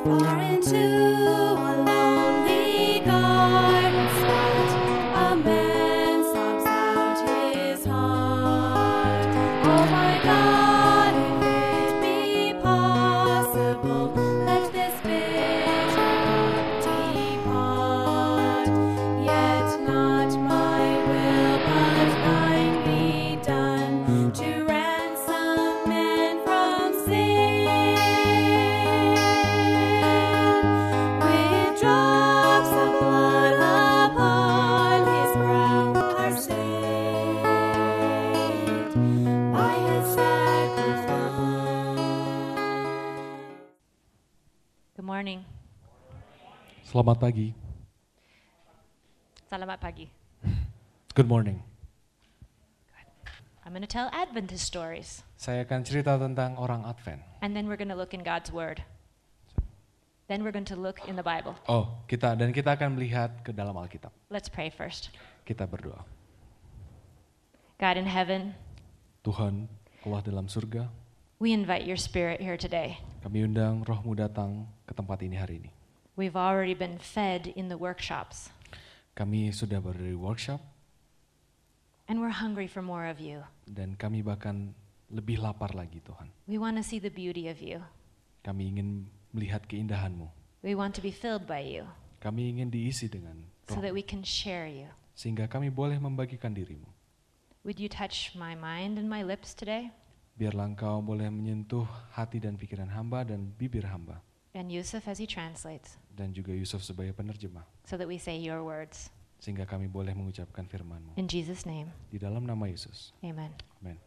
Far into a lonely garden spot, a man sobs out his heart. Oh my God, if it be possible, let this bitter cup depart. Yet not my will, but thine be done, to ransom men from sin. With drops of blood upon his brow are saved by his sacrifice. Good morning. Selamat pagi. Selamat pagi. Good morning. I'm going to tell Adventist stories, Saya akan cerita tentang orang Advent. and then we're going to look in God's Word. Then we're going to look in the Bible. Kita akan melihat ke dalam Alkitab. Let's pray first. Kita berdoa. God in heaven, Tuhan, Allah dalam surga, we invite your Spirit here today. kami undang Roh-Mu datang ke tempat ini hari ini. We've already been fed in the workshops, Kami sudah berada di workshop and we're hungry for more of you. dan kami bahkan lebih lapar lagi Tuhan. We want to see the beauty of you. Kami ingin melihat keindahan-Mu. We want to be filled by you Kami ingin diisi dengan so that Roh, we can share you. sehingga kami boleh membagikan diri-Mu. Would you touch my mind and my lips today? Biarlah Engkau boleh menyentuh hati dan pikiran hamba dan bibir hamba, And Yusuf as he translates, dan juga Yusuf sebagai penerjemah, so that we say your words. sehingga kami boleh mengucapkan firman-Mu. In Jesus' name, Di dalam nama Yesus. amen. Amin.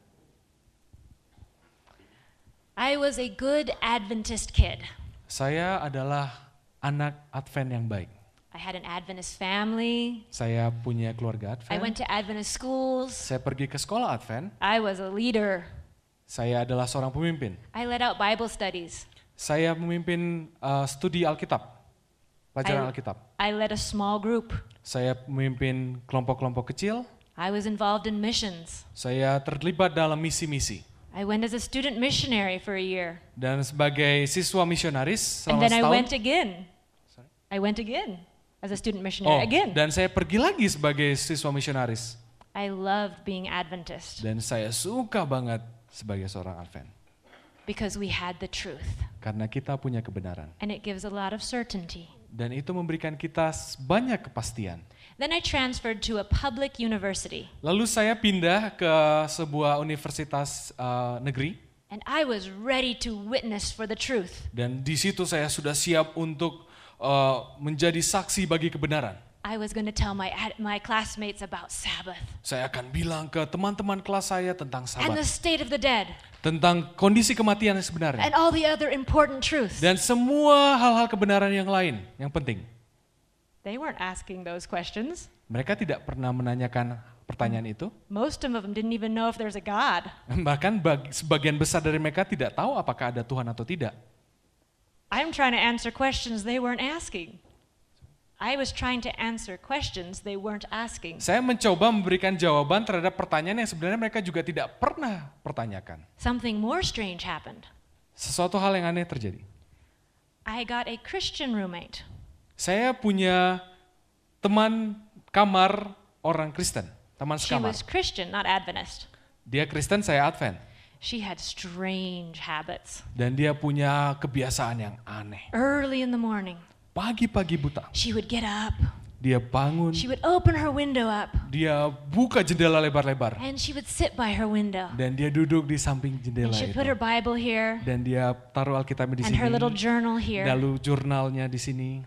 I was a good Adventist kid. Saya adalah anak Advent yang baik. I had an Adventist family. Saya punya keluarga I went Advent. to Adventist schools. Saya pergi ke sekolah Advent. I was a leader. Saya adalah seorang pemimpin. I led out Bible studies. Saya memimpin studi Alkitab, pelajaran Alkitab. I led a small group. Saya memimpin kelompok-kelompok kecil. I was involved in missions. Saya terlibat dalam misi-misi. I went as a student missionary for a year. Dan sebagai siswa misionaris And selama then I setahun. went again. Sorry? I went again as a student missionary again. Dan saya pergi lagi sebagai siswa misionaris. I loved being Adventist Dan saya suka banget sebagai seorang Advent. because we had the truth. Karena kita punya kebenaran. And it gives a lot of certainty. Dan itu memberikan kita banyak kepastian. Then I transferred to a public university. Lalu saya pindah ke sebuah universitas negeri. And I was ready to witness for the truth. Dan di situ saya sudah siap untuk menjadi saksi bagi kebenaran. I was going to tell my classmates about Sabbath Saya akan bilang ke teman-teman kelas saya tentang and the Sabat. state of the dead Tentang kondisi kematian yang sebenarnya. and all the other important truths. Dan semua hal-hal kebenaran yang lain, yang penting. They weren't asking those questions. Mereka tidak pernah menanyakan pertanyaan itu. Most of them didn't even know if there's a God. Bahkan sebagian besar dari mereka tidak tahu apakah ada Tuhan atau tidak. I'm trying to answer questions they weren't asking. I was trying to answer questions they weren't asking. Saya mencoba memberikan jawaban terhadap pertanyaan yang sebenarnya mereka juga tidak pernah pertanyakan. Something more strange happened. Sesuatu hal yang aneh terjadi. I got a Christian roommate. Saya punya teman kamar orang Kristen, teman She sekamar. was Christian, not Adventist. Dia Kristen, saya Advent. She had strange habits. Dan dia punya kebiasaan yang aneh. Early in the morning, Pagi-pagi buta, she would get up. dia bangun, She would open her window up dia buka jendela lebar-lebar. and she would sit by her window. Dan dia duduk di samping And jendela she'd itu. put her Bible here Dan dia taruh Alkitabnya di and her sini. little journal here. Lalu jurnalnya di sini.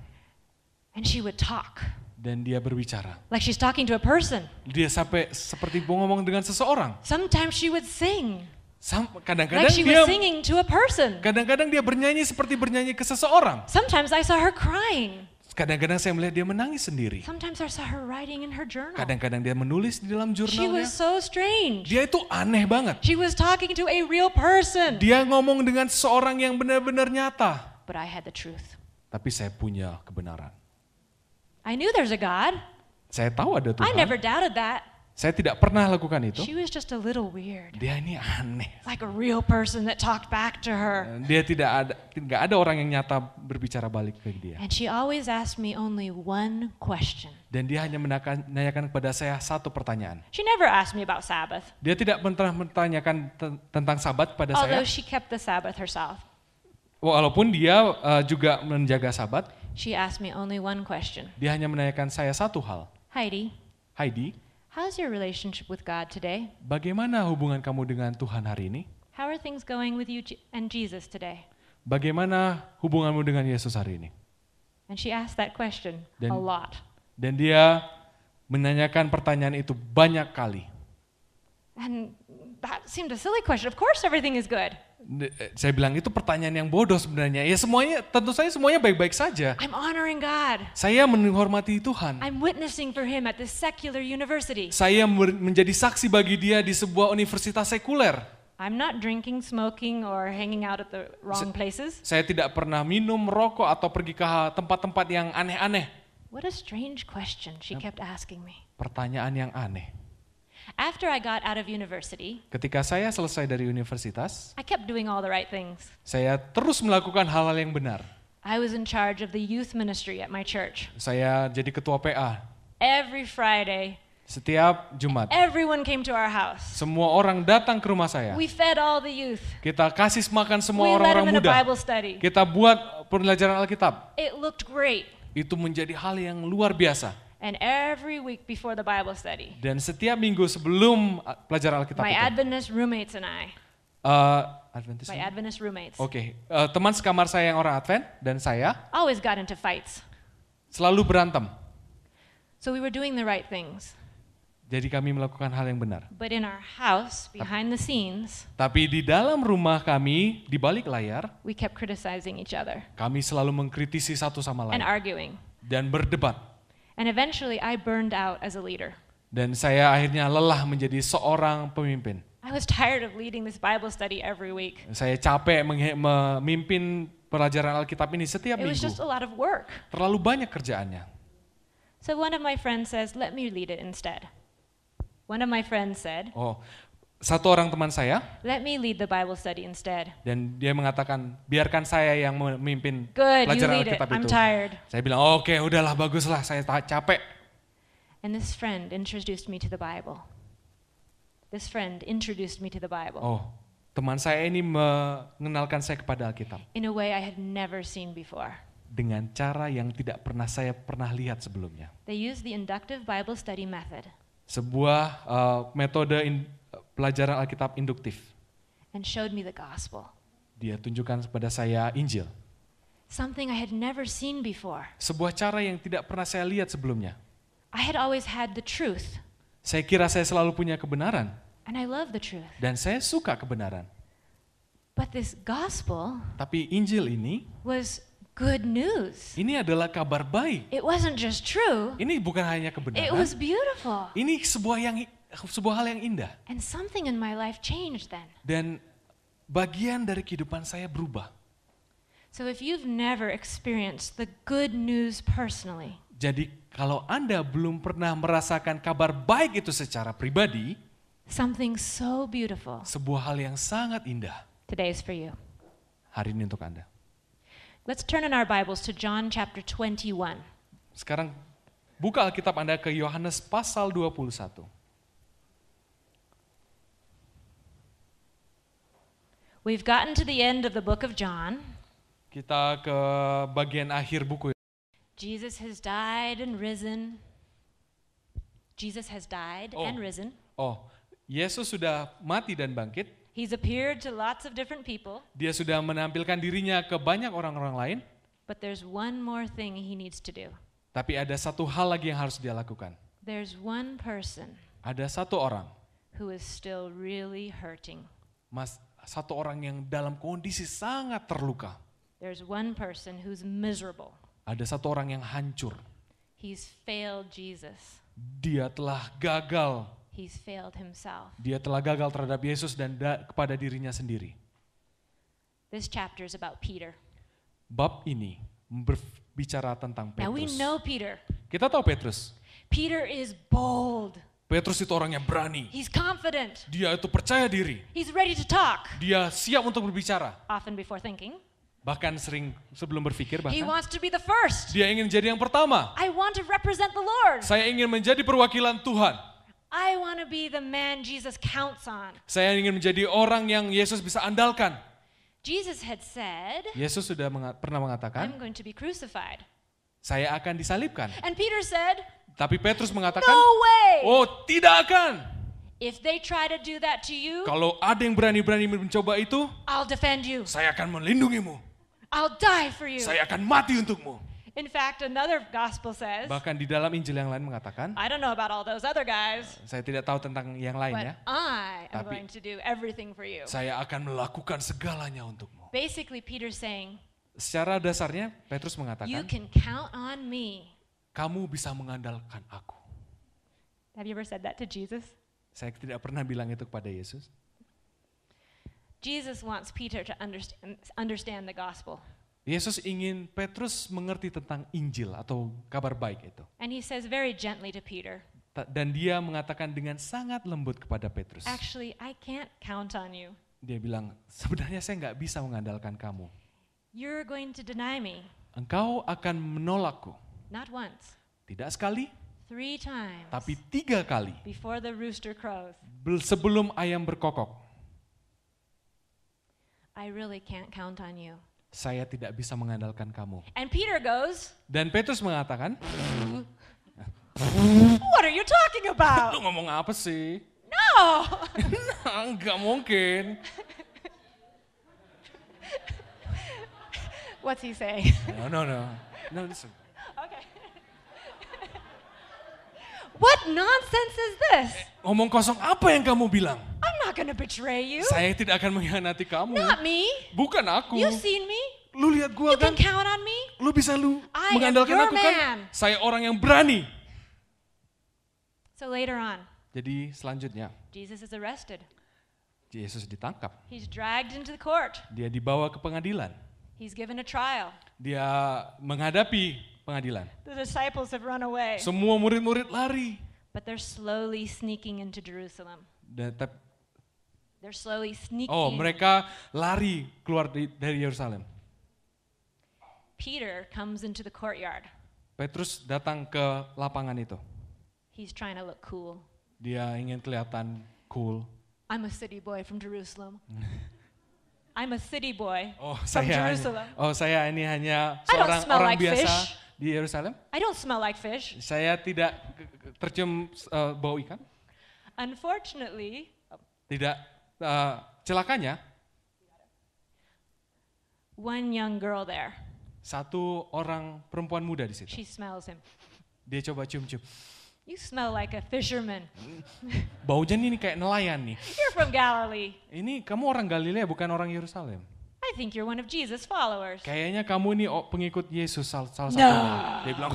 And she would talk Dan dia berbicara. like she's talking to a person. Dia sampai seperti ngomong dengan seseorang. Sometimes she would sing Kadang-kadang like she dia was singing to a person. kadang-kadang dia bernyanyi seperti bernyanyi ke seseorang. Sometimes I saw her crying. Kadang-kadang saya melihat dia menangis sendiri. Sometimes I saw her writing in her journal. Kadang-kadang dia menulis di dalam She jurnalnya. was so strange. Dia itu aneh banget. She was talking to a real person. Dia ngomong dengan seseorang yang benar-benar nyata. But I had the truth. Tapi saya punya kebenaran. I knew there's a God. Saya tahu ada I Tuhan. never doubted that. Saya tidak pernah lakukan itu. She was just a little weird. Dia ini aneh. Like a real person that talked back to her. Dia tidak ada orang yang nyata berbicara balik ke dia. And she always asked me only one question. Dan dia hanya menanyakan kepada saya satu pertanyaan. She never asked me about Sabbath, Dia tidak pernah menanyakan tentang Sabat pada saya. although she kept the Sabbath herself. Walaupun dia juga menjaga Sabat, She asked me only one question. dia hanya menanyakan saya satu hal. Heidi, Heidi, how's your relationship with God today? bagaimana hubungan kamu dengan Tuhan hari ini? How are things going with you and Jesus today? Bagaimana hubunganmu dengan Yesus hari ini? And she asked that question Dan- a lot. Dan dia menanyakan pertanyaan itu banyak kali. And that seemed a silly question. Of course everything is good. Saya bilang itu pertanyaan yang bodoh sebenarnya. Ya semuanya, tentu saja semuanya baik-baik saja. I'm honoring God. Saya menghormati Tuhan. I'm witnessing for him at this secular university. Saya menjadi saksi bagi dia di sebuah universitas sekuler. I'm not drinking, smoking, or hanging out at the wrong places. Saya tidak pernah minum, merokok, atau pergi ke tempat-tempat yang aneh-aneh. What a strange question she kept asking me. Pertanyaan yang aneh. After I got out of university, Ketika saya selesai dari universitas, I kept doing all the right things. saya terus melakukan hal-hal yang benar. I was in charge of the youth ministry at my church. Saya jadi ketua PA. Every Friday, Setiap Jumat, everyone came to our house. semua orang datang ke rumah saya. We fed all the youth. Kita kasih makan semua We led orang-orang them in a muda. Bible study. Kita buat pelajaran Alkitab. It looked great. Itu menjadi hal yang luar biasa. And every week before the Bible study, Dan setiap minggu sebelum pelajaran Alkitab my itu, Adventist roommates and I, Adventist. my Adventist roommates, Oke, teman sekamar saya yang orang Advent dan saya always got into fights. selalu berantem. So we were doing the right things. Jadi kami melakukan hal yang benar. But in our house, behind the scenes, Tapi di dalam rumah kami, di balik layar, we kept criticizing each other kami selalu mengkritisi satu sama and lain arguing. dan berdebat. And eventually I burned out as a leader. Dan saya akhirnya lelah menjadi seorang pemimpin. I was tired of leading this Bible study every week. Saya capek memimpin pelajaran Alkitab ini setiap It was minggu. just a lot of work. Terlalu banyak kerjaannya. So one of my friends says, let me lead it instead. One of my friends said, Satu orang teman saya, let me lead the Bible study instead. dan dia mengatakan, biarkan saya yang memimpin Good, you pelajaran lead it. Alkitab I'm itu. tired. Saya bilang, oke, udahlah, baguslah, saya capek. And this friend introduced me to the Bible. This friend introduced me to the Bible Teman saya ini mengenalkan saya kepada Alkitab in a way I had never seen before. dengan cara yang tidak pernah saya lihat sebelumnya. They used the inductive Bible study method Sebuah metode pelajaran Alkitab induktif. and showed me the gospel. Dia tunjukkan kepada saya Injil. Something I had never seen before. Sebuah cara yang tidak pernah saya lihat sebelumnya. I had always had the truth, Saya kira saya selalu punya kebenaran. and I love the truth. Dan saya suka kebenaran. But this gospel Tapi Injil ini, was good news. ini adalah kabar baik. It wasn't just true, Ini bukan hanya it kebenaran. was beautiful. Ini sebuah hal yang indah. And something in my life changed then. Dan bagian dari kehidupan saya berubah. So if you've never experienced the good news personally, Jadi kalau Anda belum pernah merasakan kabar baik itu secara pribadi, something so beautiful, sebuah hal yang sangat indah today is for you. hari ini untuk Anda. Let's turn in our Bibles to John chapter 21. Sekarang buka Alkitab Anda ke Yohanes pasal 21. We've gotten to the end of the book of John. Kita ke bagian akhir buku. Jesus has died and risen. Jesus has died and risen. Yesus sudah mati dan bangkit. He's appeared to lots of different people. Dia sudah menampilkan dirinya ke banyak orang-orang lain. But there's one more thing he needs to do. Tapi ada satu hal lagi yang harus dia lakukan. There's one person Ada satu orang, who is still really hurting. satu orang yang dalam kondisi sangat terluka. There's one person who's miserable. Ada satu orang yang hancur. He's failed Jesus. Dia telah gagal. He's failed himself. Dia telah gagal terhadap Yesus dan kepada dirinya sendiri. This chapter is about Peter. Bab ini berbicara tentang Now we Petrus. know Peter. Kita tahu Petrus. Peter is bold. Petrus itu orangnya berani. He's confident. Dia itu percaya diri. He's ready to talk. Dia siap untuk berbicara. Often before thinking. Bahkan sering sebelum berpikir He bahkan. wants to be the first. Dia ingin jadi yang pertama. I want to represent the Lord. Saya ingin menjadi perwakilan Tuhan. I want to be the man Jesus counts on. Saya ingin menjadi orang yang Yesus bisa andalkan. Jesus had said, Yesus sudah pernah mengatakan, I'm going to be crucified. saya akan disalibkan. And Peter said, Tapi Petrus mengatakan, no way. oh tidak akan. If they try to do that to you, Kalau ada yang berani-berani mencoba itu, I'll defend you. saya akan melindungimu. I'll die for you. Saya akan mati untukmu. In fact, another gospel says, Bahkan di dalam Injil yang lain mengatakan, I don't know about all those other guys, saya tidak tahu tentang yang lain but ya. I am Tapi- going to do everything for you. Saya akan melakukan segalanya untukmu. Basically, Peter's saying, Secara dasarnya Petrus you mengatakan, can count on me. kamu bisa mengandalkan aku. Have you ever said that to Jesus? Saya tidak pernah bilang itu kepada Yesus. Jesus wants Peter to understand the gospel. Yesus ingin Petrus mengerti tentang Injil atau kabar baik itu. And he says very gently to Peter, Dan dia mengatakan dengan sangat lembut kepada Petrus. actually, I can't count on you. Dia bilang, sebenarnya saya nggak bisa mengandalkan kamu. You're going to deny me. Engkau akan menolakku. Not once, Tidak sekali, 3 times tapi 3 kali. before the rooster crows. Sebelum ayam berkokok, I really can't count on you. saya tidak bisa mengandalkan kamu. And Peter goes, Dan Petrus mengatakan, what are you talking lu about? ngomong apa sih? No! Enggak mungkin. What's he saying? No. No, listen. Okay. What nonsense is this? Ngomong kosong apa yang kamu bilang? I'm not going to betray you. Saya tidak akan mengkhianati kamu. Not me. Bukan aku. You've seen me. Lu lihat gua You can kan? count on me. Lu bisa I am mengandalkan your aku kan? man. Saya orang yang berani. So later on, Jadi selanjutnya, Jesus is arrested. Yesus ditangkap. He's dragged into the court. Dia dibawa ke pengadilan. He's given a trial. Dia menghadapi pengadilan. The disciples have run away, Semua murid-murid lari. but they're slowly sneaking into Jerusalem. They're slowly sneaking. Mereka lari keluar dari Yerusalem. Peter comes into the courtyard. Petrus datang ke lapangan itu. He's trying to look cool. Dia ingin kelihatan cool. I'm a city boy from Jerusalem. I'm a city boy from Saya Jerusalem. ini hanya I don't seorang smell orang like biasa fish. di Yerusalem. I don't smell like fish. Saya tidak tercium bau ikan. Unfortunately, Tidak celakanya one young girl there, satu orang perempuan muda di situ. she smells him. Dia coba cium-cium. You smell like a fisherman. Baunya ini kayak nelayan nih. You're from Galilee. Ini kamu orang Galilea bukan orang Yerusalem. I think you're one of Jesus' followers. Kayaknya kamu ini pengikut Yesus salah satunya. Dia bilang,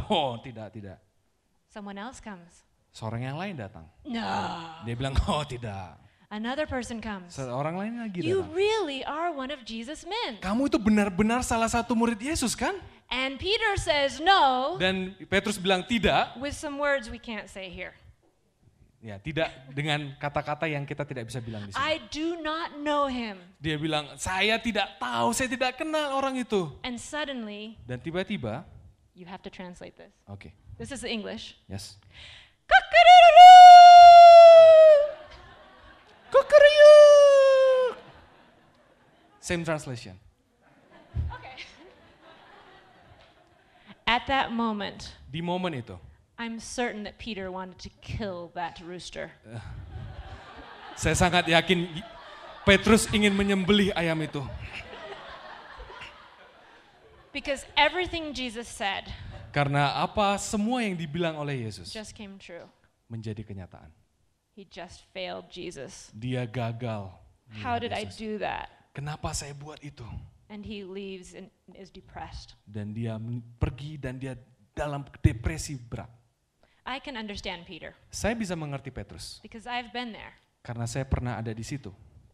tidak. Someone else comes. Seorang yang lain datang. No. Dia bilang, tidak. Another person comes. Seorang lain lagi You datang. really are one of Jesus' men. Kamu itu benar-benar salah satu murid Yesus kan? And Peter says no Dan Petrus bilang tidak. with some words we can't say here. Ya, tidak dengan kata-kata yang kita tidak bisa bilang di sini. I do not know him. Dia bilang, saya tidak tahu, saya tidak kenal orang itu. And suddenly, Dan tiba-tiba, you have to translate this. oke, This is the English. yes. Cock-a-doodle-doo! Kukuruyuk. Same translation. Okay. At that moment, Di momen itu, I'm certain that Peter wanted to kill that rooster. saya sangat yakin Petrus ingin menyembelih ayam itu. Because everything Jesus said Karena apa semua yang dibilang oleh Yesus just came true. menjadi kenyataan. He just failed Jesus. Dia gagal. How did I Yesus. do that? Kenapa saya buat itu? And he leaves and is depressed. Dan dia pergi dan dia dalam depresi berat. I can understand Peter Saya bisa mengerti Petrus because I've been there. karena saya pernah ada di situ.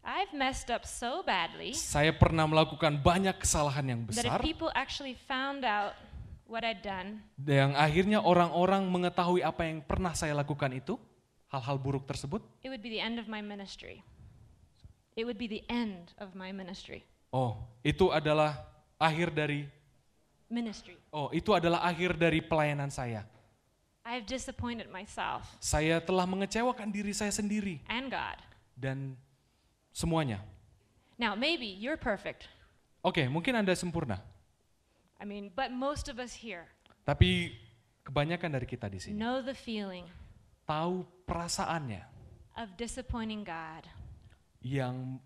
I've messed up so badly Saya pernah melakukan banyak kesalahan yang that if besar people actually found out what I'd done, yang akhirnya orang-orang mengetahui apa yang pernah saya lakukan itu, hal-hal buruk tersebut? it would be the end of my ministry. It would be the end of my ministry. Oh, itu adalah akhir dari pelayanan saya. I have disappointed myself Saya telah mengecewakan diri saya sendiri and God. dan semuanya. Now, maybe you're perfect. Oke, mungkin Anda sempurna, But most of us here tapi kebanyakan dari kita di sini know the feeling tahu perasaannya, of disappointing God yang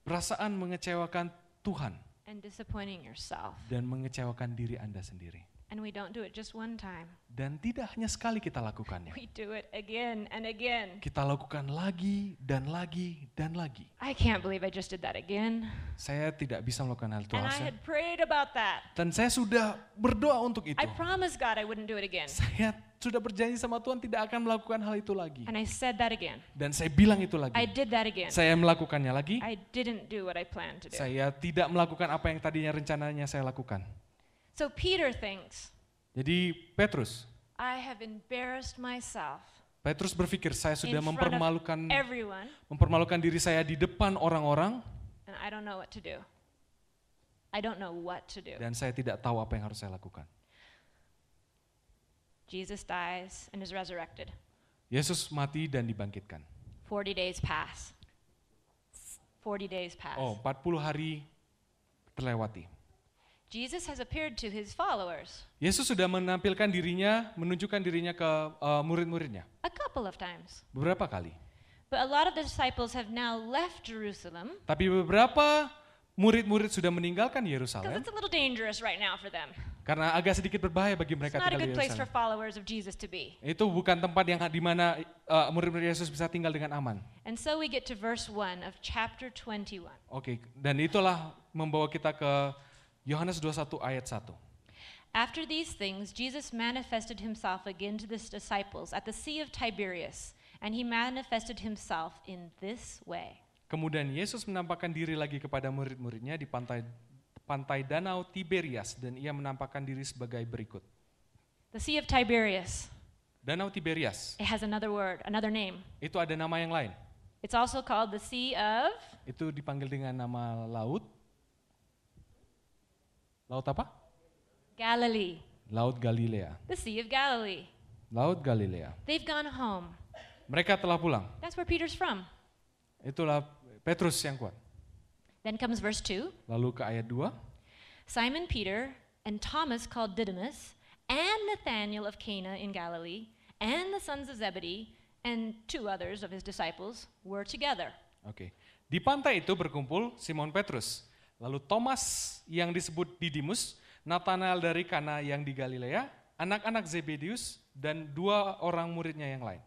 perasaan mengecewakan Tuhan and disappointing yourself. dan mengecewakan diri Anda sendiri. And we don't do it just one time. Dan tidak hanya sekali kita lakukannya. We do it again and again. Kita lakukan lagi dan lagi dan lagi. I can't believe I just did that again. Saya tidak bisa melakukan hal itu. And I had prayed about that. Dan saya sudah berdoa untuk itu. I promised God I wouldn't do it again. Saya sudah berjanji sama Tuhan tidak akan melakukan hal itu lagi. And I said that again. Dan saya bilang itu lagi. I did that again. Saya melakukannya lagi. I didn't do what I planned to do. Saya tidak melakukan apa yang tadinya rencananya saya lakukan. So Peter thinks, Jadi Petrus I have embarrassed myself berpikir saya sudah in front of mempermalukan everyone, diri saya di depan orang-orang and I don't know what to do. I don't know what to do. dan saya tidak tahu apa yang harus saya lakukan. Jesus dies and is resurrected. Yesus mati dan dibangkitkan. 40 days pass. 40 days pass. 40 hari terlewati. Jesus has appeared to his followers Yesus sudah menunjukkan dirinya ke murid-muridnya a couple of times. beberapa kali. But a lot of the disciples have now left Jerusalem Tapi beberapa murid-murid sudah meninggalkan because Yerusalem it's a little dangerous right now for them. karena agak sedikit berbahaya bagi It's mereka not a tinggal di good place for Yerusalem. followers of Jesus to be. Itu bukan tempat yang di mana murid-murid Yesus bisa tinggal dengan aman. And so we get to verse 1 of chapter 21. Oke, dan itulah membawa kita ke Yohanes 21 ayat 1. After these things, Jesus manifested himself again to his disciples at the Sea of Tiberias, and he manifested himself in this way. Kemudian Yesus menampakkan diri lagi kepada murid-muridnya di pantai danau Tiberias dan ia menampakkan diri sebagai berikut. The Sea of Tiberias, Danau Tiberias, it has another word, another name. itu ada nama yang lain. It's also called the Sea of Itu dipanggil dengan nama laut. Laut apa? Galilee, Laut Galilea. the Sea of Galilee. Laut Galilea. They've gone home. Mereka telah pulang. That's where Peter's from. Itulah Petrus yang kuat. Then comes verse 2. Lalu ke ayat 2. Simon Peter and Thomas called Didymus and Nathanael of Cana in Galilee and the sons of Zebedee and 2 others of his disciples were together. Oke. Di pantai itu berkumpul Simon Petrus, lalu Thomas yang disebut Didymus, Nathanael dari Kana yang di Galilea, anak-anak Zebedius, dan 2 orang muridnya yang lain.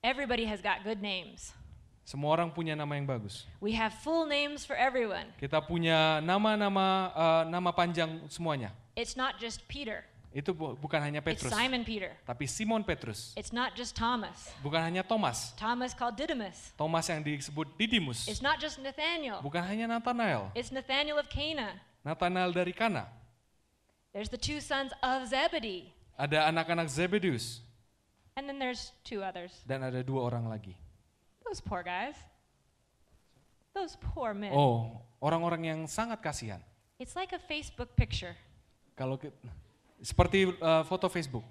Everybody has got good names. Semua orang punya nama yang bagus. We have full names for everyone. Kita punya nama panjang semuanya. It's not just Peter. Itu bukan hanya It's Petrus, Simon Peter. tapi Simon Petrus. It's not just Thomas. Bukan hanya Thomas. Thomas called Didymus. Thomas yang disebut Didymus. It's not just Nathanael. Bukan hanya Nathanael. It's Nathanael of Cana. Nathanael dari Kana. There's the 2 sons of Zebedee. Ada anak-anak Zebedius. And then there's 2 others. Dan ada 2 orang lagi. Those poor guys. Those poor men. Orang-orang yang sangat kasihan. It's like a Facebook picture. Seperti foto Facebook.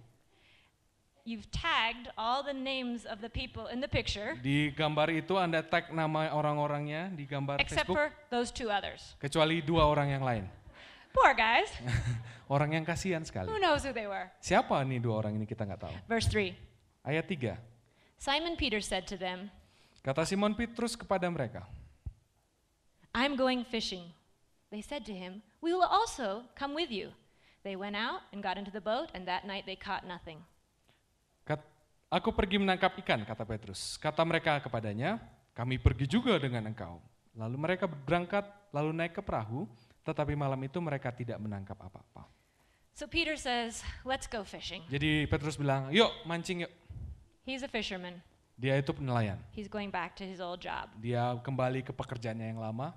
You've tagged all the names of the people in the picture, Di gambar itu Anda tag nama orang-orangnya di gambar except Facebook. for those 2 others. Kecuali 2 orang yang lain. Poor guys. Orang yang kasihan sekali. Who knows who they were? Siapa nih 2 orang ini kita nggak tahu. Verse 3. Ayat 3. Simon Peter said to them, Kata Simon Petrus kepada mereka, I'm going fishing. They said to him, we will also come with you. They went out and got into the boat, and that night they caught nothing. Aku pergi menangkap ikan, kata Petrus. Kata mereka kepadanya, kami pergi juga dengan engkau. Lalu mereka berangkat, lalu naik ke perahu, tetapi malam itu mereka tidak menangkap apa-apa. So Peter says, let's go fishing. Jadi Petrus bilang, yuk mancing yuk. He's a fisherman. Dia itu penelayan. He's going back to his old job. Dia kembali ke pekerjaannya yang lama.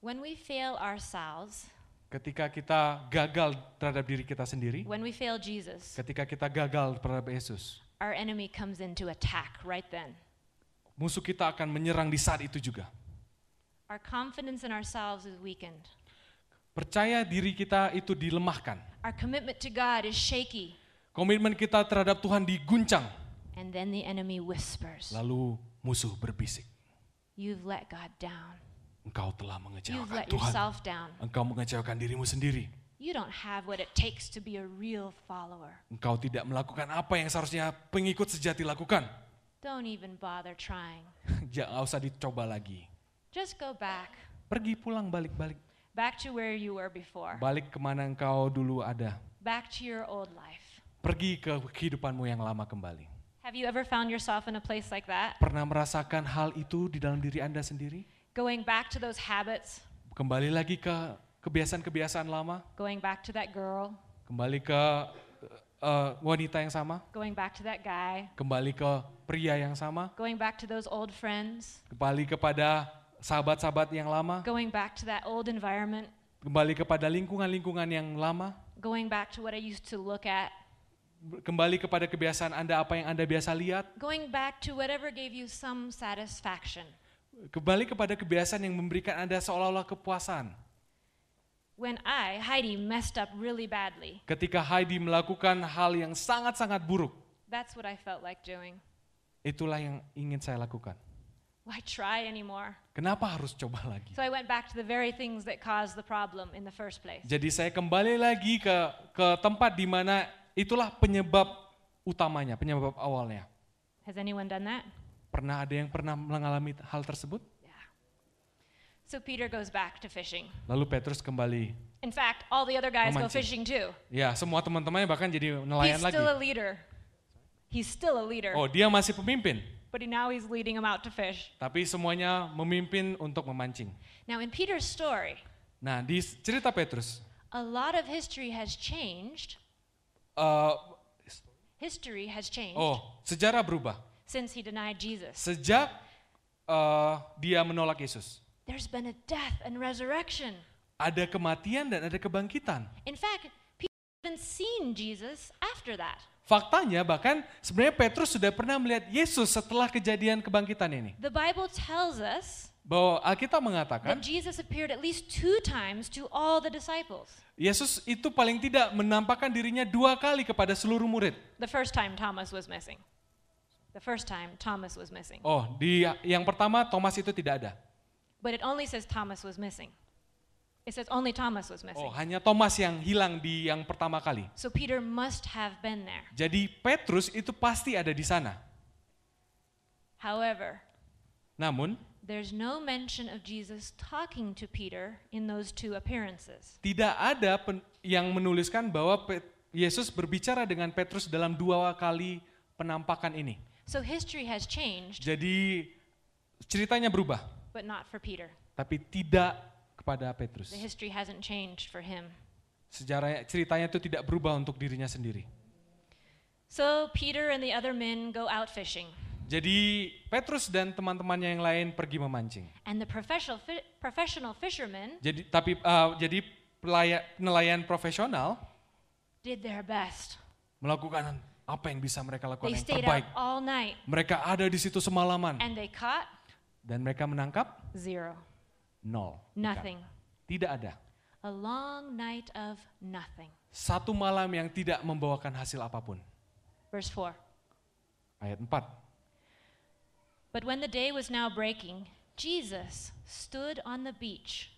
When we fail ourselves, Ketika kita gagal terhadap diri kita sendiri, when we fail Jesus, ketika kita gagal terhadap Yesus, our enemy comes in to attack right then. Musuh kita akan menyerang di saat itu juga. Our confidence in ourselves is weakened. Percaya diri kita itu dilemahkan. Our commitment to God is shaky. Komitmen kita terhadap Tuhan diguncang. And then the enemy whispers, Lalu musuh berbisik. you've let God down. Engkau telah You've mengecewakan let Tuhan. yourself down. Engkau mengecewakan dirimu sendiri. You don't have what it takes to be a real follower. Engkau tidak melakukan apa yang seharusnya pengikut sejati lakukan. Don't even bother trying. Jangan usah dicoba lagi. Just go back. Pergi pulang balik-balik. Back to where you were before. Balik kemana engkau dulu ada. Back to your old life. Pergi ke kehidupanmu yang lama kembali. Have you ever found yourself in a place like that? Pernah merasakan hal itu di dalam diri Anda sendiri? Going back to those habits, Kembali lagi ke kebiasaan-kebiasaan lama? going back to that girl, Kembali ke wanita yang sama? going back to that guy, Kembali ke pria yang sama? going back to those old friends, Kembali kepada sahabat-sahabat yang lama? going back to that old environment, Kembali kepada lingkungan-lingkungan yang lama? going back to what I used to look at, Kembali kepada kebiasaan Anda, apa yang Anda biasa lihat? going back to whatever gave you some satisfaction. Kembali kepada kebiasaan yang memberikan Anda seolah-olah kepuasan. When I, Heidi, messed up really badly, Ketika Heidi melakukan hal yang sangat-sangat buruk, that's what I felt like doing. itulah yang ingin saya lakukan. Why try anymore? Kenapa harus coba lagi? So I went back to the very things that caused the problem in the first place. Jadi saya kembali lagi ke tempat di mana itulah penyebab utamanya, penyebab awalnya. Has anyone done that? Pernah ada yang pernah mengalami hal tersebut? Yeah. So Peter goes back to fishing. Lalu Petrus kembali. In fact, all the other guys go Memancing. fishing too. Ya, semua teman-temannya bahkan jadi nelayan He's lagi. still a leader. He's still a leader. Oh, dia masih pemimpin. But now he's leading them out to fish. Tapi semuanya memimpin untuk memancing. Now in Peter's story, Nah, di cerita Petrus, a lot of history has changed. eh, History has changed sejarah berubah. since he denied Jesus. Sejak dia menolak Yesus. There's been a death and resurrection. Ada kematian dan ada kebangkitan. In fact, Peter even seen Jesus after that. Faktanya bahkan sebenarnya Petrus sudah pernah melihat Yesus setelah kejadian kebangkitan ini. The Bible tells us Bahwa Alkitab mengatakan that Jesus appeared at least 2 times to all the disciples. Yesus itu paling tidak menampakkan dirinya 2 kali kepada seluruh murid. The first time Thomas was missing. The first time Thomas was missing. Di yang pertama Thomas itu tidak ada. But it only says Thomas was missing. It says only Thomas was missing. Hanya Thomas yang hilang di yang pertama kali. So Peter must have been there. Jadi Petrus itu pasti ada di sana. However, Namun there's no mention of Jesus talking to Peter in those 2 appearances. tidak ada yang menuliskan bahwa Yesus berbicara dengan Petrus dalam 2 kali penampakan ini. So history has changed, Jadi ceritanya berubah, but not for Peter. tapi tidak kepada Petrus. The history hasn't changed for him. Ceritanya itu tidak berubah untuk dirinya sendiri. So Peter and the other men go out fishing. Jadi Petrus dan teman-temannya yang lain pergi memancing. And the professional fishermen Jadi nelayan profesional did their best. melakukan apa yang bisa mereka lakukan They yang stayed terbaik. out all night Mereka ada di situ semalaman and they caught dan mereka menangkap 0. 0. Nothing. Tidak ada. A long night of nothing. Satu malam yang tidak membawakan hasil apapun. Verse 4. Ayat 4. But when the day was now breaking, Jesus stood on the beach.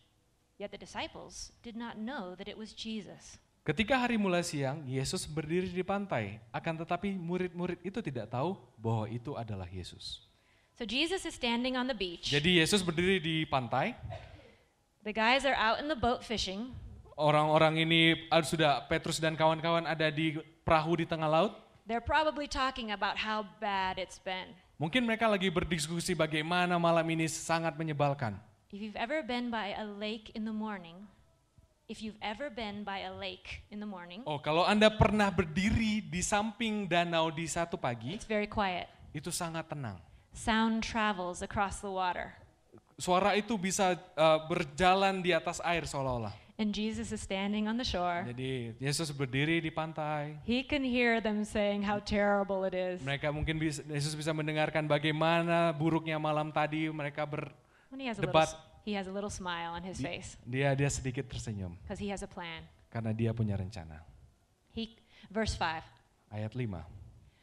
Yet the disciples did not know that it was Jesus. Ketika hari mulai siang, Yesus berdiri di pantai. Akan tetapi murid-murid itu tidak tahu bahwa itu adalah Yesus. So Jesus is standing on the beach. Jadi Yesus berdiri di pantai. The guys are out in the boat fishing. Orang-orang ini sudah Petrus dan kawan-kawan ada di perahu di tengah laut. They're probably talking about how bad it's been. Mungkin mereka lagi berdiskusi bagaimana malam ini sangat menyebalkan. If you've ever been by a lake in the morning, Kalau Anda pernah berdiri di samping danau di satu pagi, it's very quiet. itu sangat tenang. Sound travels across the water. Suara itu bisa berjalan di atas air seolah-olah. And Jesus is standing on the shore. Jadi Yesus berdiri di pantai. He can hear them saying how terrible it is. Mereka mungkin Yesus bisa mendengarkan bagaimana buruknya malam tadi. Mereka And he berdebat. has a little smile on his face Dia sedikit tersenyum because he has a plan. karena dia punya rencana. Verse 5. Ayat 5.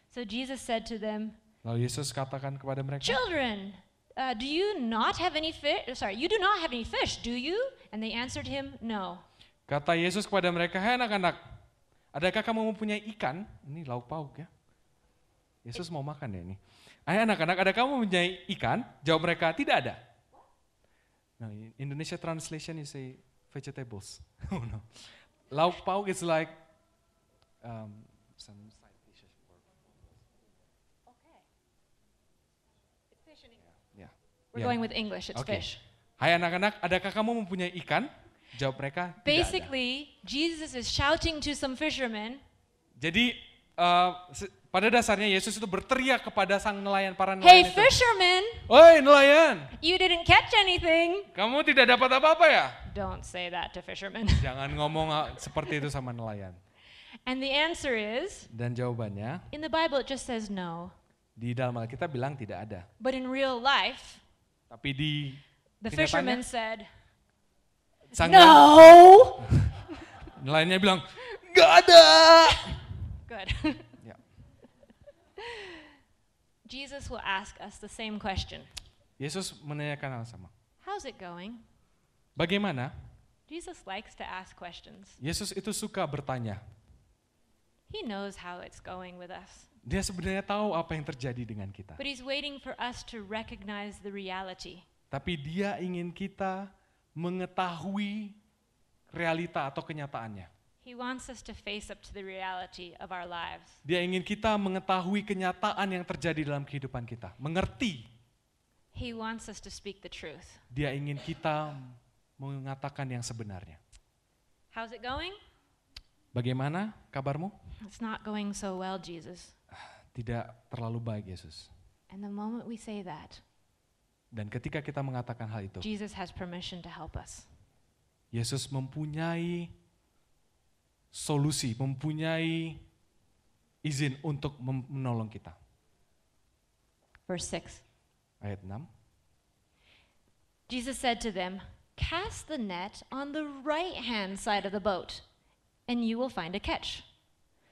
So Jesus said to them, Lalu Yesus katakan kepada mereka, "Children, do you not have any fish? You do not have any fish, do you?" And they answered him, "No." Kata Yesus kepada mereka, "Hai anak-anak, adakah kamu mempunyai ikan?" Ini lauk pauk ya. Yesus mau makan ya ini. "Hai anak-anak, adakah kamu mempunyai ikan?" Jawab mereka, "Tidak ada." Nah, Indonesia translation you say vegetables. Oh no. Lauk pauk is like some side dishes. Okay. It's fish in English. Yeah. We're going with English, it's Okay. fish. Hai anak-anak, adakah kamu mempunyai ikan? Jawab mereka, tidak ada. Basically, Jesus is shouting to some fishermen, Jadi pada dasarnya Yesus itu berteriak kepada para nelayan "Hey itu. fishermen, Oi nelayan, you didn't catch anything." kamu tidak dapat apa-apa ya? Don't say that to fishermen. Jangan ngomong seperti itu sama nelayan. And the answer is, Dan jawabannya, in the Bible it just says no. di dalam Alkitab bilang tidak ada. But in real life, Tapi di the kenyataannya, fishermen said, sang "No." nelayannya bilang, nggak ada. Good. Ya. Jesus will ask us the same question. Yesus menanyakan hal sama. How's it going? Bagaimana? Jesus likes to ask questions. Yesus itu suka bertanya. He knows how it's going with us. Dia sebenarnya tahu apa yang terjadi dengan kita. But he's waiting for us to recognize the reality. Tapi dia ingin kita mengetahui realita atau kenyataannya. He wants us to face up to the reality of our lives. Dia ingin kita mengetahui kenyataan yang terjadi dalam kehidupan kita. Mengerti. He wants us to speak the truth. Dia ingin kita mengatakan yang sebenarnya. How's it going? Bagaimana kabarmu? It's not going so well, Jesus. Tidak terlalu baik, Yesus. And the moment we say that, Dan ketika kita mengatakan hal itu, Jesus has permission to help us. Yesus mempunyai solusi, mempunyai izin untuk menolong kita. Verse 6. Ayat 6. Jesus said to them, "Cast the net on the right-hand side of the boat, and you will find a catch."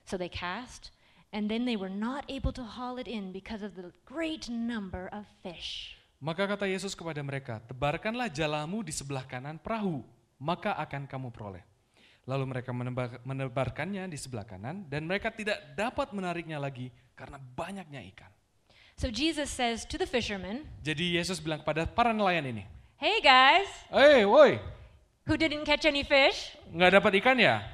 So they cast, and then they were not able to haul it in because of the great number of fish. Maka kata Yesus kepada mereka, tebarkanlah jalamu di sebelah kanan perahu, maka akan kamu peroleh. Lalu mereka menebarkannya di sebelah kanan, dan mereka tidak dapat menariknya lagi karena banyaknya ikan. So Jesus says to the fishermen, Jadi Yesus bilang kepada para nelayan ini, "Hey guys, woi, who didn't catch any fish, nggak dapat ikan ya?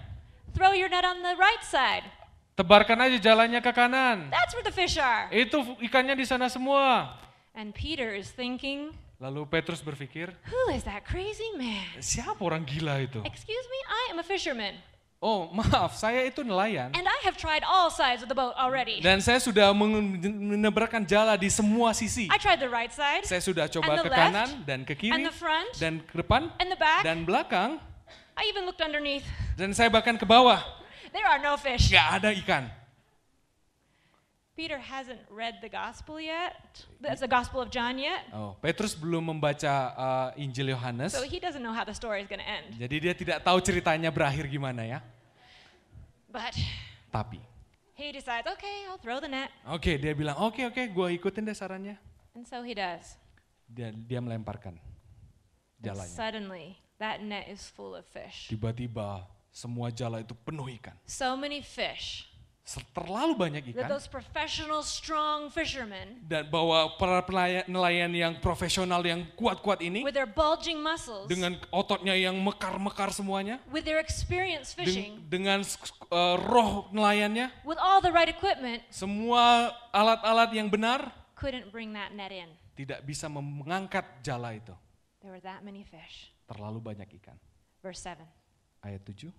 throw your net on the right side. Tebarkan aja jalannya ke kanan. That's where the fish are." Itu ikannya di sana semua. And Peter is thinking, Lalu Petrus berpikir, "Who is that crazy man? siapa orang gila itu? Excuse me, I am a fisherman, Oh maaf, saya itu nelayan. and I have tried all sides of the boat already. Dan saya sudah menebarkan jala di semua sisi. I tried the right side, Saya sudah coba and the ke left, kanan dan ke and kiri the front, dan ke depan and the back. dan belakang. I even looked underneath. Dan saya bahkan ke bawah. There are no fish." Gak ada ikan. Peter hasn't read the gospel yet. That's the Gospel of John yet. Oh, Petrus belum membaca Injil Yohanes. So he doesn't know how the story is going to end. Jadi dia tidak tahu ceritanya berakhir gimana ya. But Tapi, he decides, "Okay, I'll throw the net." oke, dia bilang, oke, gue ikutin deh sarannya. And so he does. Dia melemparkan And jalanya. suddenly, that net is full of fish. Tiba-tiba semua jala itu penuh ikan. So many fish Terlalu banyak that ikan. those professional, strong fishermen Dan bahwa para nelayan yang profesional yang kuat-kuat ini, with their bulging muscles, dengan ototnya yang mekar-mekar semuanya, with their experience fishing, dengan roh nelayannya, with all the right equipment, semua alat-alat yang benar, couldn't bring that net in. tidak bisa mengangkat jala itu. There were that many fish. Terlalu banyak ikan. Verse 7. Ayat 7.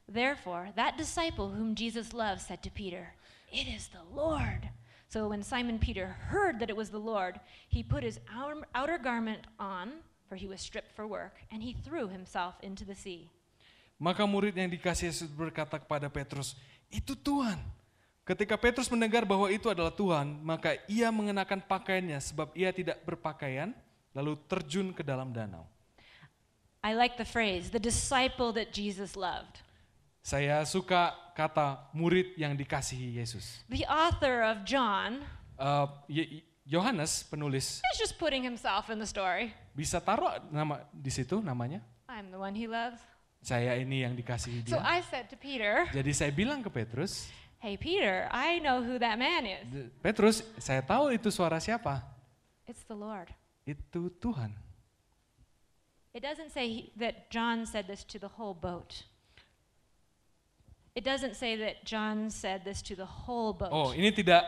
Therefore, that disciple whom Jesus loved said to Peter, "It is the Lord." So when Simon Peter heard that it was the Lord, he put his outer garment on for he was stripped for work, and he threw himself into the sea. Maka murid yang dikasihi Yesus berkata kepada Petrus, itu Tuhan. Ketika Petrus mendengar bahwa itu adalah Tuhan, maka ia mengenakan pakaiannya sebab ia tidak berpakaian, lalu terjun ke dalam danau. I like the phrase, the disciple that Jesus loved. Saya suka kata murid yang dikasihi Yesus. The author of John Yohanes penulis is just putting himself in the story. bisa taruh nama di situ namanya. I'm the one he loves. Saya ini yang dikasihi So dia. I said to Peter, Jadi saya bilang ke Petrus, hey Peter, I know who that man is. Petrus, saya tahu itu suara siapa. It's the Lord. Itu Tuhan. It doesn't say that John said this to the whole boat. It doesn't say that John said this to the whole boat. Oh, ini tidak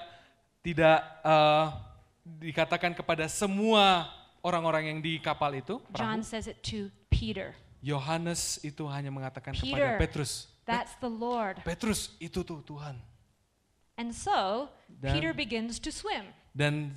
dikatakan kepada semua orang-orang yang di kapal itu. John says it to Peter. Yohanes itu hanya mengatakan Peter, kepada Petrus. That's the Lord. Petrus, itu tuh Tuhan. And so, Dan- Peter begins to swim. Dan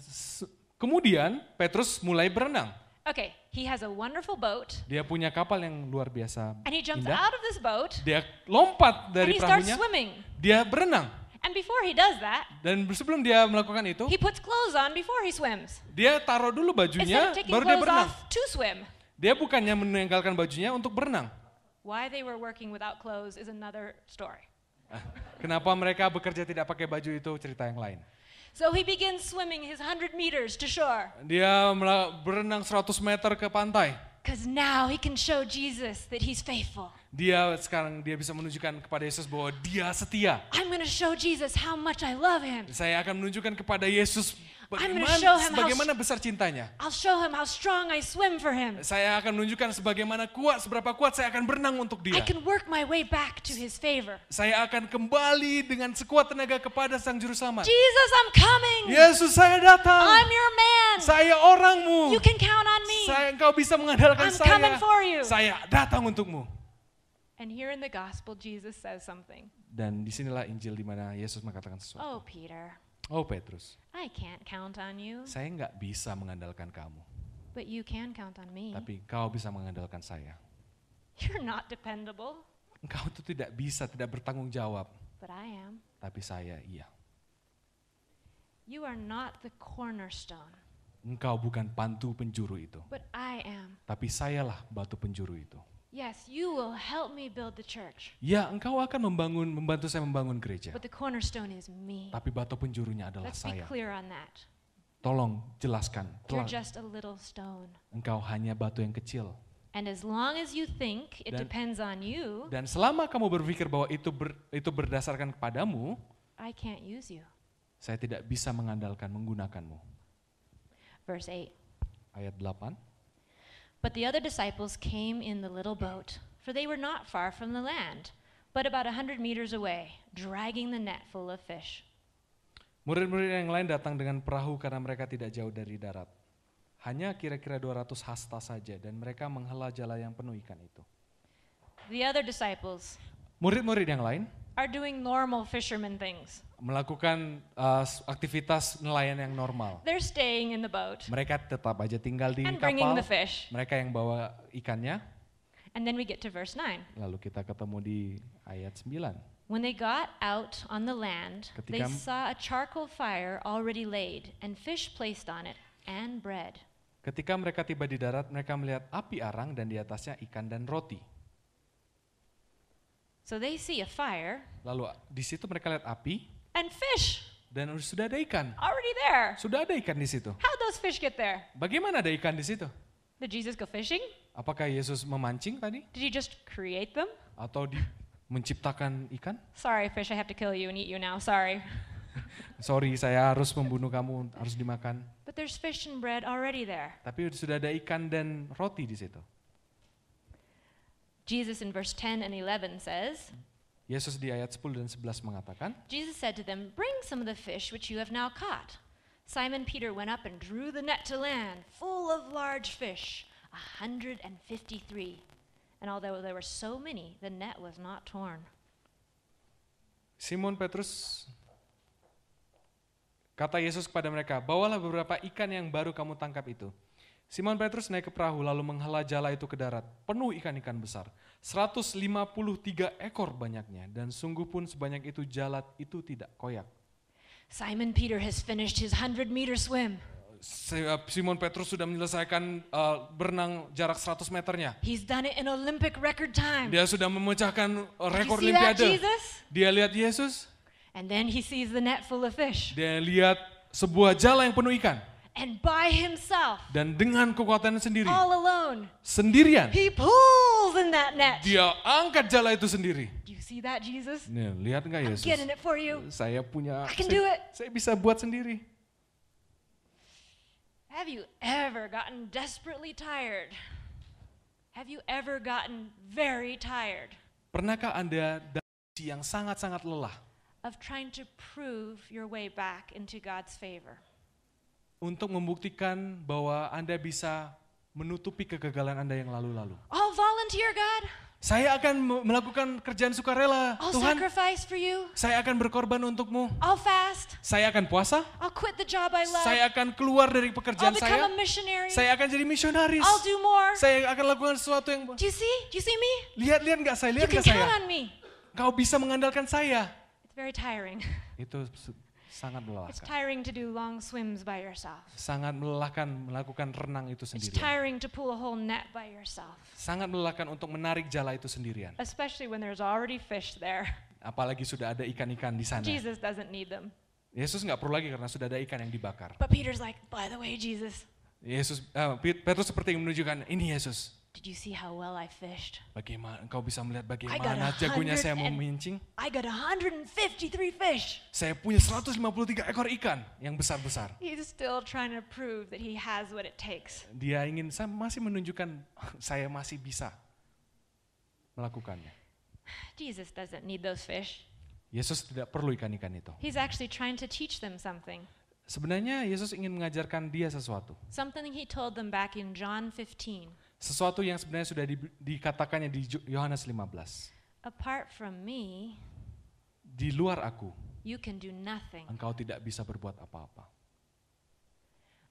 kemudian Petrus mulai berenang. Okay, he has a wonderful boat, Dia punya kapal yang luar biasa and he jumps indah. out of this boat, Dia lompat and dari he starts perahunya. swimming. Dia berenang. And before he does that, Dan sebelum dia melakukan itu, he puts clothes on before he swims. dia taruh dulu Instead bajunya, of taking baru dia clothes berenang. off to swim. Dia bukannya meninggalkan bajunya untuk berenang. Why they were working without clothes is another story. Kenapa mereka bekerja tidak pakai baju itu cerita yang lain. So he begins swimming his 100 meters to shore. Dia berenang 100 meter ke pantai. Because now he can show Jesus that he's faithful. Sekarang dia bisa menunjukkan kepada Yesus bahwa dia setia. I'm going to show Jesus how much I love him. Saya akan menunjukkan kepada Yesus I'm gonna show him bagaimana besar cintanya. I'll show him how strong I swim for him. Saya akan menunjukkan seberapa kuat saya akan berenang untuk dia. I can work my way back to his favor. Saya akan kembali dengan sekuat tenaga kepada Sang Juru Selamat. Jesus, I'm coming. Yesus, saya datang. I'm your man. Saya orangmu. You can count on me. Engkau bisa mengandalkan I'm saya. coming for you. Saya datang untukmu. And here in the gospel, Jesus says something. Dan disinilah Injil di mana Yesus mengatakan sesuatu. Oh, Peter, Oh Petrus, I can't count on you, saya nggak bisa mengandalkan kamu, but you can count on me. tapi kau bisa mengandalkan saya. You're not dependable, Engkau itu tidak bertanggung jawab, but I am. tapi saya iya. You are not the cornerstone, Engkau bukan pantu penjuru itu, but I am. tapi sayalah batu penjuru itu. Yes, you will help me build the church, Ya, engkau akan membantu saya membangun gereja, but the cornerstone is me. tapi batu penjurunya adalah Let's be saya. clear on that. Tolong jelaskan, You're just a little stone. engkau hanya batu yang kecil. And as long as you think it Dan- depends on you, Dan selama kamu berpikir bahwa itu berdasarkan kepadamu, I can't use you. saya tidak bisa menggunakanmu. Verse 8. Ayat 8. But the other disciples came in the little boat, for they were not far from the land, but about 100 meters away, dragging the net full of fish. Murid-murid yang lain datang dengan perahu karena mereka tidak jauh dari darat. Hanya kira-kira 200 hasta saja dan mereka menghela jala yang penuh ikan itu. The other disciples Murid-murid yang lain are doing normal fisherman things. melakukan aktivitas nelayan yang normal. They're staying in the boat Mereka tetap aja tinggal di and bringing kapal. the fish. Mereka yang bawa ikannya. And then we get to verse 9. Lalu kita ketemu di ayat 9. When they got out on the land, they Ketika- saw a charcoal fire already laid, and fish placed on it, and bread. Ketika mereka tiba di darat, mereka melihat api arang dan di atasnya ikan dan roti. So they see a fire Lalu di situ mereka lihat api and fish dan sudah ada ikan. already there. Sudah ada ikan di situ. How'd those fish get there? Bagaimana ada ikan di situ? Did Jesus go fishing? Apakah Yesus memancing tadi? Did he just create them? Atau menciptakan ikan? Sorry, fish, I have to kill you and eat you now. Sorry. Sorry, saya harus membunuh kamu, harus dimakan. But there's fish and bread already there. Tapi sudah ada ikan dan roti di situ. Jesus in verse 10 and 11 says, Yesus di ayat 10 dan 11 mengatakan, Jesus said to them, "Bring some of the fish which you have now caught." Simon Peter went up and drew the net to land, full of large fish, 153. And although there were so many, the net was not torn. Simon Petrus, kata Yesus kepada mereka, bawalah beberapa ikan yang baru kamu tangkap itu. Simon Petrus naik ke perahu lalu menghela jala itu ke darat, penuh ikan-ikan besar. 153 ekor banyaknya, dan sungguh pun sebanyak itu jala itu tidak koyak. Simon Peter has finished his 100-meter swim. Simon Petrus sudah menyelesaikan berenang jarak 100 meternya. He's done it in Olympic record time. Dia sudah memecahkan rekor You see that, Olimpiade. Jesus? Dia lihat Yesus, And then he sees the net full of fish. dia lihat sebuah jala yang penuh ikan. And by himself, Dan dengan kekuatannya sendiri, all alone, sendirian, he pulls in that net. dia angkat jala itu sendiri. Do you see that, Jesus? Nih, lihat nggak I'm Yesus? getting it for you. Saya punya, I can do it. saya bisa buat sendiri. Have you ever gotten desperately tired? Have you ever gotten very tired Pernahkah Anda dalam kondisi yang sangat-sangat lelah of trying to prove your way back into God's favor? untuk membuktikan bahwa Anda bisa menutupi kegagalan Anda yang lalu-lalu? I'll volunteer, God. Saya akan melakukan kerjaan sukarela, I'll Tuhan. sacrifice for you. Saya akan berkorban untukmu. I'll fast. Saya akan puasa. I'll quit the job I love. Saya akan keluar dari I'll pekerjaan become saya. a missionary. Saya akan jadi misionaris. I'll do more. Saya akan lakukan sesuatu yang... Do you see? Do you see me? Lihat nggak saya? You Lihat can nggak count saya? on me. Kau bisa mengandalkan saya. It's very tiring. Itu sangat It's melelahkan. tiring to do long swims by yourself. Sangat melelahkan melakukan renang itu It's sendirian. tiring to pull a whole net by yourself, Sangat melelahkan untuk menarik jala itu sendirian. especially when there's already fish there. Apalagi sudah ada ikan-ikan di sana. Jesus doesn't need them. Yesus nggak perlu lagi karena sudah ada ikan yang dibakar. But Peter's like, by the way, Jesus, Petrus seperti yang menunjukkan, ini Yesus. did you see how well I fished? Bagaimana engkau bisa melihat got bagaimana jagonya saya 100 memincing? I got 153 fish. Saya punya 153 ekor ikan yang besar-besar. He's still trying to prove that he has what it takes. Dia ingin, saya masih menunjukkan saya masih bisa melakukannya. Jesus doesn't need those fish. Yesus tidak perlu ikan-ikan itu. He's actually trying to teach them something. Sebenarnya Yesus ingin mengajarkan dia sesuatu. Something he told them back in John 15. Sesuatu yang sebenarnya sudah dikatakannya di Yohanes 15. Apart from me, Di luar aku, you can do nothing. engkau tidak bisa berbuat apa-apa.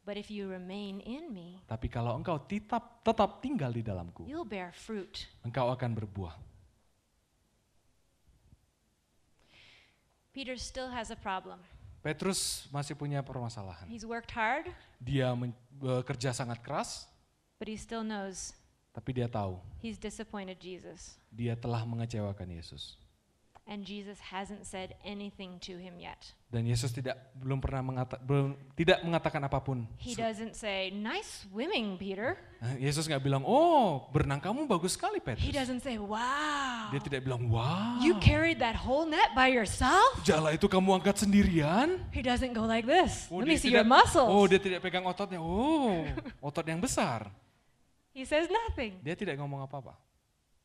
But if you remain in me, Tapi kalau engkau tetap tinggal di dalamku, you'll bear fruit. engkau akan berbuah. Peter still has a problem. Petrus masih punya permasalahan. He's worked hard, Dia bekerja sangat keras, but he still knows tapi dia tahu he's disappointed Jesus. dia telah mengecewakan Yesus. And Jesus hasn't said anything to him yet. Dan Yesus tidak mengatakan apapun. He doesn't say, nice swimming, Peter. Yesus nggak bilang, oh berenang kamu bagus sekali He Petrus. doesn't say, wow, Dia tidak bilang, wow, you carried that whole net by yourself? jala itu kamu angkat sendirian. He doesn't go like this. Let me dia see your muscles. dia tidak pegang ototnya. Oh, otot yang besar. He says nothing Dia tidak ngomong apa-apa.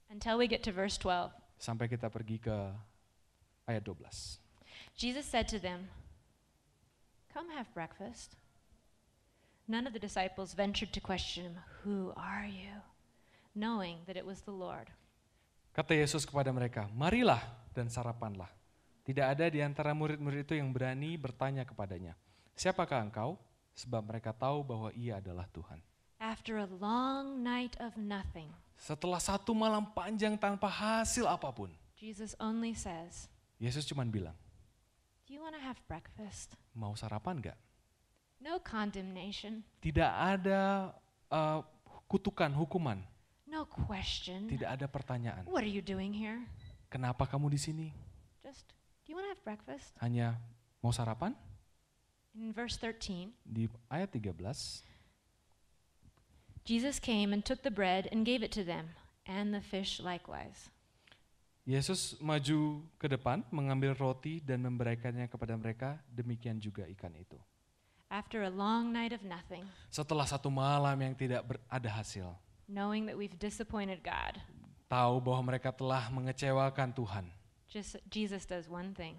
until we get to verse 12. Sampai kita pergi ke ayat 12. Jesus said to them, come have breakfast. None of the disciples ventured to question him, who are you? Knowing that it was the Lord. Kata Yesus kepada mereka, marilah dan sarapanlah. Tidak ada di antara murid-murid itu yang berani bertanya kepadanya, siapakah engkau? Sebab mereka tahu bahwa ia adalah Tuhan. After a long night of nothing, Setelah satu malam panjang tanpa hasil apapun, Jesus only says, Yesus cuma bilang, do you want to have breakfast? mau sarapan gak? No condemnation, Tidak ada kutukan, hukuman. no question. Tidak ada pertanyaan. What are you doing here? Kenapa kamu di sini? Just, do you want to have breakfast? Hanya mau sarapan? In verse 13, Di ayat 13, Jesus came and took the bread and gave it to them, and the fish likewise. Yesus maju ke depan, mengambil roti dan memberikannya kepada mereka, demikian juga ikan itu. After a long night of nothing, Setelah satu malam yang tidak ada hasil, knowing that we've disappointed God, tahu bahwa mereka telah mengecewakan Tuhan, Jesus does one thing.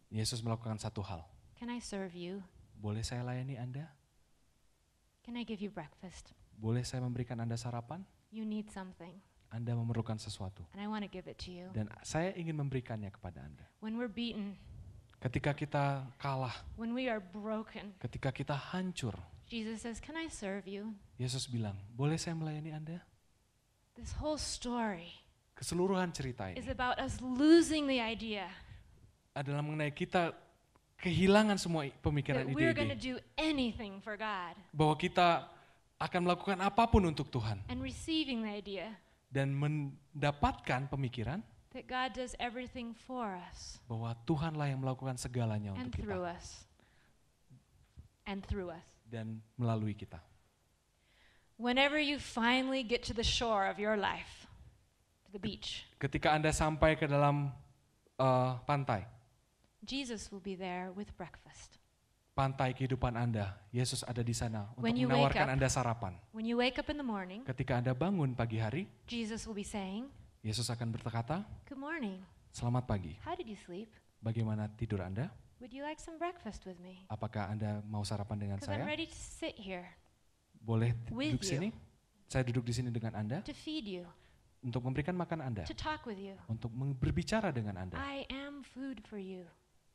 Yesus melakukan satu hal. Can I serve you? Boleh saya layani Anda? Can I give you breakfast? Boleh saya memberikan Anda sarapan? You need something, Anda memerlukan sesuatu. and I want to give it to you. Dan saya ingin memberikannya kepada Anda. When we're beaten, Ketika kita kalah, when we are broken, ketika kita hancur, Jesus says, "Can I serve you?" Yesus bilang, boleh saya melayani Anda? This whole story Keseluruhan cerita is ini about us losing the idea adalah mengenai kita kehilangan semua pemikiran that we're going to ide-ide. do anything for God Bahwa kita akan melakukan apapun untuk Tuhan. and receiving the idea Dan mendapatkan pemikiran that God does everything for us bahwa Tuhanlah yang melakukan segalanya and untuk through kita. us. And through us. Dan melalui kita. Whenever you finally get to the shore of your life, to the beach, Ketika Anda sampai ke dalam pantai, Jesus will be there with breakfast. pantai kehidupan Anda, Yesus ada di sana untuk When you wake menawarkan up- Anda sarapan. When you wake up in the morning, Ketika Anda bangun pagi hari, Jesus will be saying, Yesus akan berkata, "Good morning. selamat pagi. How did you sleep? Bagaimana tidur Anda? Would you like some breakfast with me? Apakah Anda mau sarapan dengan Because I'm saya? ready to sit here Boleh with duduk you. sini? Saya duduk di sini dengan Anda to feed you, untuk memberikan makan Anda, to talk with you. untuk berbicara dengan Anda. I am food for you.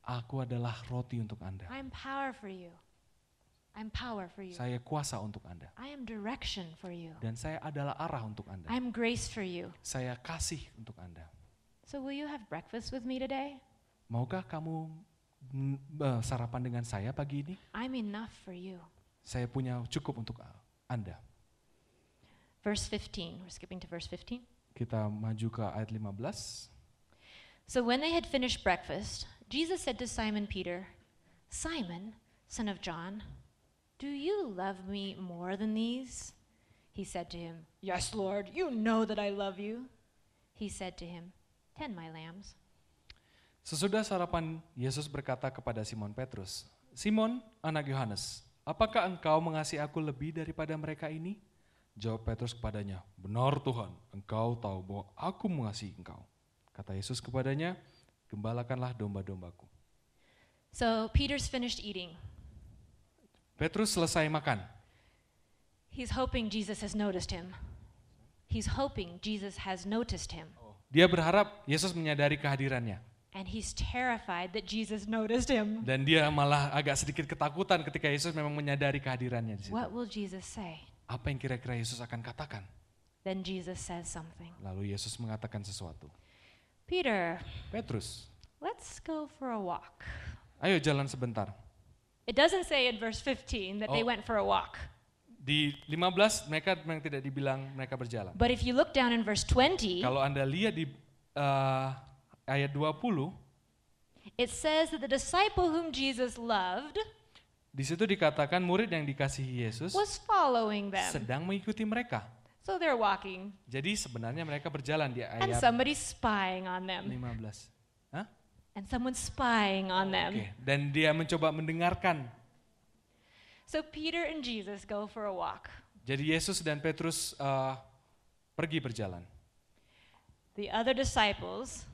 Aku adalah roti untuk Anda. I'm power for you. I'm power for you. Saya kuasa untuk Anda. I am direction for you. Dan saya adalah arah untuk Anda. I'm grace for you. Saya kasih untuk Anda. So will you have breakfast with me today? Maukah kamu sarapan dengan saya pagi ini? I'm enough for you. Saya punya cukup untuk Anda. Verse 15. We're skipping to verse 15. Kita maju ke ayat 15. So when they had finished breakfast, Jesus said to Simon Peter, "Simon, son of John, do you love me more than these?" He said to him, "Yes, Lord, you know that I love you." He said to him, "Tend my lambs." Sesudah sarapan, Yesus berkata kepada Simon Petrus, "Simon, anak Yohanes, apakah engkau mengasihi aku lebih daripada mereka ini?" Jawab Petrus kepadanya, "Benar Tuhan, engkau tahu bahwa aku mengasihi engkau." Kata Yesus kepadanya, "Gembalakanlah domba-dombaku." So Peter's finished eating. Petrus selesai makan. He's hoping Jesus has noticed him. He's hoping Jesus has noticed him. Dia berharap Yesus menyadari kehadirannya. And he's terrified that Jesus noticed him. Dan dia malah agak sedikit ketakutan ketika Yesus memang menyadari kehadirannya di situ. What will Jesus say? Apa yang kira-kira Yesus akan katakan? Then Jesus says something. Lalu Yesus mengatakan sesuatu. Peter, Petrus, let's go for a walk. ayo jalan sebentar. It doesn't say in verse 15 that they Oh. went for a walk. Di 15 mereka memang tidak dibilang mereka berjalan. But if you look down in verse 20, Kalau Anda lihat di ayat 20, it says that the disciple whom Jesus loved di situ dikatakan murid yang dikasihi Yesus was following them. sedang mengikuti mereka. So they're walking, Jadi sebenarnya mereka berjalan di and ayat somebody's spying on them. 15. Hah? And someone's spying on them. Oke, dan dia mencoba mendengarkan. So Peter and Jesus go for a walk. Jadi Yesus dan Petrus pergi berjalan. The other disciples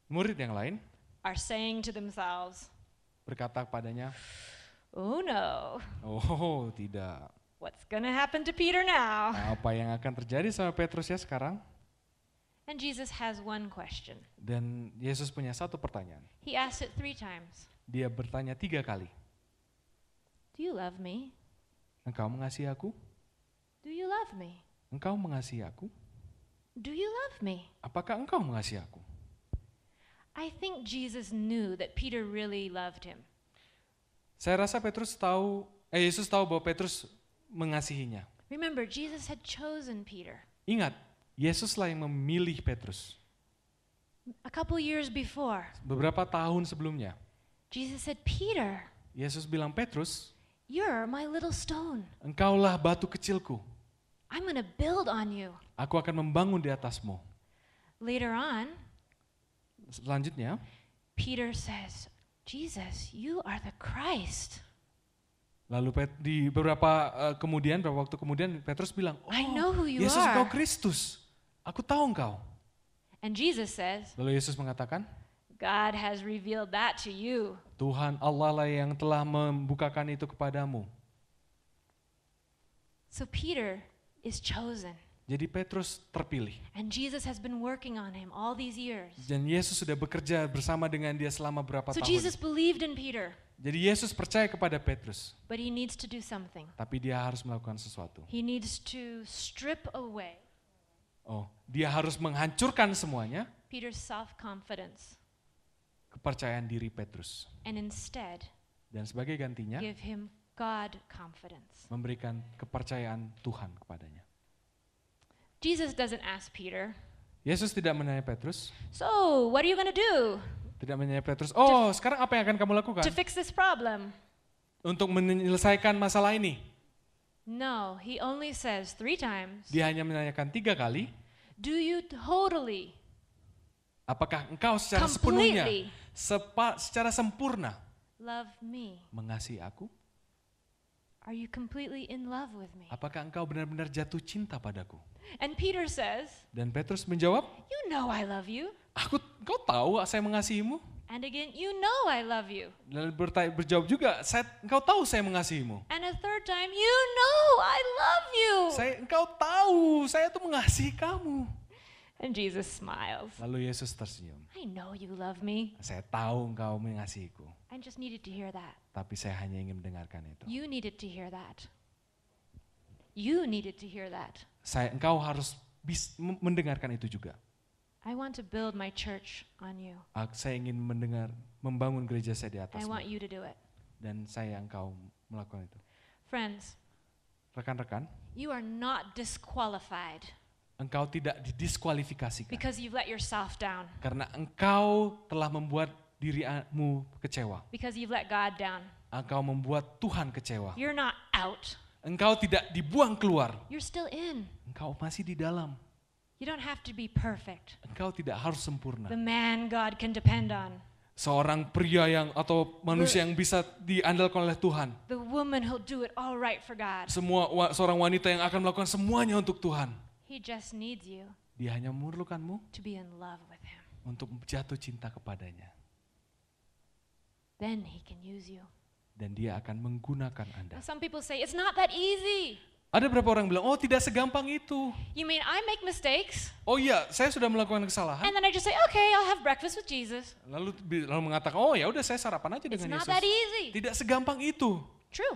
Murid yang lain are saying to themselves, berkata kepadanya, "Oh no, "Oh, tidak. what's going to happen to Peter now?" Apa yang akan terjadi sama Petrus ya sekarang?" And Jesus has one question. Dan Yesus punya satu pertanyaan. He asked it 3 times. Dia bertanya 3 kali. Do you love me? Engkau mengasihi aku? Do you love me? Engkau mengasihi aku? Do you love me? Apakah engkau mengasihi aku? I think Jesus knew that Peter really loved him. Saya rasa Yesus tahu bahwa Petrus mengasihinya. Remember, Jesus had chosen Peter. Ingat, Yesuslah yang memilih Petrus. A couple years before, Beberapa tahun sebelumnya, Jesus said, "Peter, Yesus bilang, "Petrus, you're my little stone. engkaulah batu kecilku. I'm going to build on you." Aku akan membangun di atasmu." Later on, Selanjutnya, Peter says, "Jesus, you are the Christ." lalu di beberapa waktu kemudian Petrus bilang, I know who you Yesus are." engkau Kristus. Aku tahu engkau. And Jesus says, Lalu Yesus mengatakan, "God has revealed that to you." Tuhan Allah lah yang telah membukakan itu kepadamu. So Peter is chosen. Jadi Petrus terpilih. And Jesus has been working on him all these years. Dan Yesus sudah bekerja bersama dengan dia selama berapa So tahun. Jesus believed in Peter. Jadi Yesus percaya kepada Petrus, but he needs to do something. tapi dia harus melakukan sesuatu. He needs to strip away Dia harus menghancurkan semuanya, Peter's self-confidence kepercayaan diri Petrus. and instead Dan sebagai gantinya, give him God confidence. memberikan kepercayaan Tuhan kepadanya. Jesus doesn't ask Peter, Yesus tidak menanya Petrus, so what are you going to do tidak menanya Petrus, sekarang apa yang akan kamu lakukan to fix this problem? untuk menyelesaikan masalah ini? No, he only says 3 times, Dia hanya menanyakan 3 kali, do you totally, apakah engkau secara sepenuhnya, completely secara sempurna love me? mengasihi aku? Are you completely in love with me? Apakah engkau benar-benar jatuh cinta padaku? And Peter says, Dan Petrus menjawab, you know I love you. Engkau tahu saya mengasihimu? And again, you know I love you. Dan berjawab juga, engkau tahu saya mengasihimu. And a third time, you know I love you. Engkau tahu saya tuh mengasihi kamu. And Jesus smiles. Lalu Yesus tersenyum. I know you love me. Saya tahu engkau mengasihiku, I just needed to hear that. tapi saya hanya ingin mendengarkan itu. You needed to hear that. You needed to hear that. Engkau harus mendengarkan itu juga. I want to build my church on you. Saya ingin membangun gereja saya di I atasmu. want you to do it. Dan engkau melakukan itu. Friends, Rekan-rekan, you are not disqualified engkau tidak didiskualifikasikan. because you've let yourself down. Karena engkau telah membuat dirimu kecewa. Because you've let God down. Engkau membuat Tuhan kecewa. You're not out. Engkau tidak dibuang keluar. You're still in. Engkau masih di dalam. You don't have to be perfect. Engkau tidak harus sempurna. The man God can depend on. Seorang pria atau manusia yang bisa diandalkan oleh Tuhan. The woman who'll do it all right for God. Seorang wanita yang akan melakukan semuanya untuk Tuhan. He just needs you Dia hanya memerlukanmu to be in love with him. untuk jatuh cinta kepadanya. Then he can use you. Dan dia akan menggunakan Anda. Now, some people say, it's not that easy. Ada beberapa orang bilang, tidak segampang itu. You mean I make mistakes? Oh iya, saya sudah melakukan kesalahan. And then I just say, okay, I'll have breakfast with Jesus. Lalu mengatakan, ya udah saya sarapan aja It's dengan not Yesus. that easy. Tidak segampang itu. True.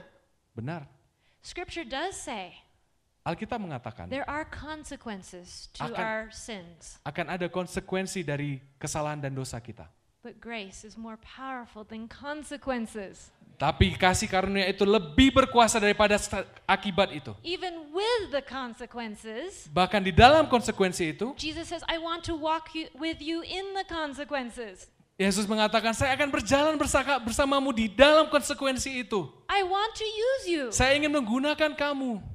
Benar. Scripture does say Alkitab mengatakan there are consequences to our sins. akan ada konsekuensi dari kesalahan dan dosa kita. But grace is more powerful than consequences. Tapi kasih karunia itu lebih berkuasa daripada akibat itu. Even with the consequences, Bahkan di dalam konsekuensi itu, Jesus says, I want to walk with you in the consequences. Yesus mengatakan, saya akan berjalan bersamamu di dalam konsekuensi itu. I want to use you. Saya ingin menggunakan kamu.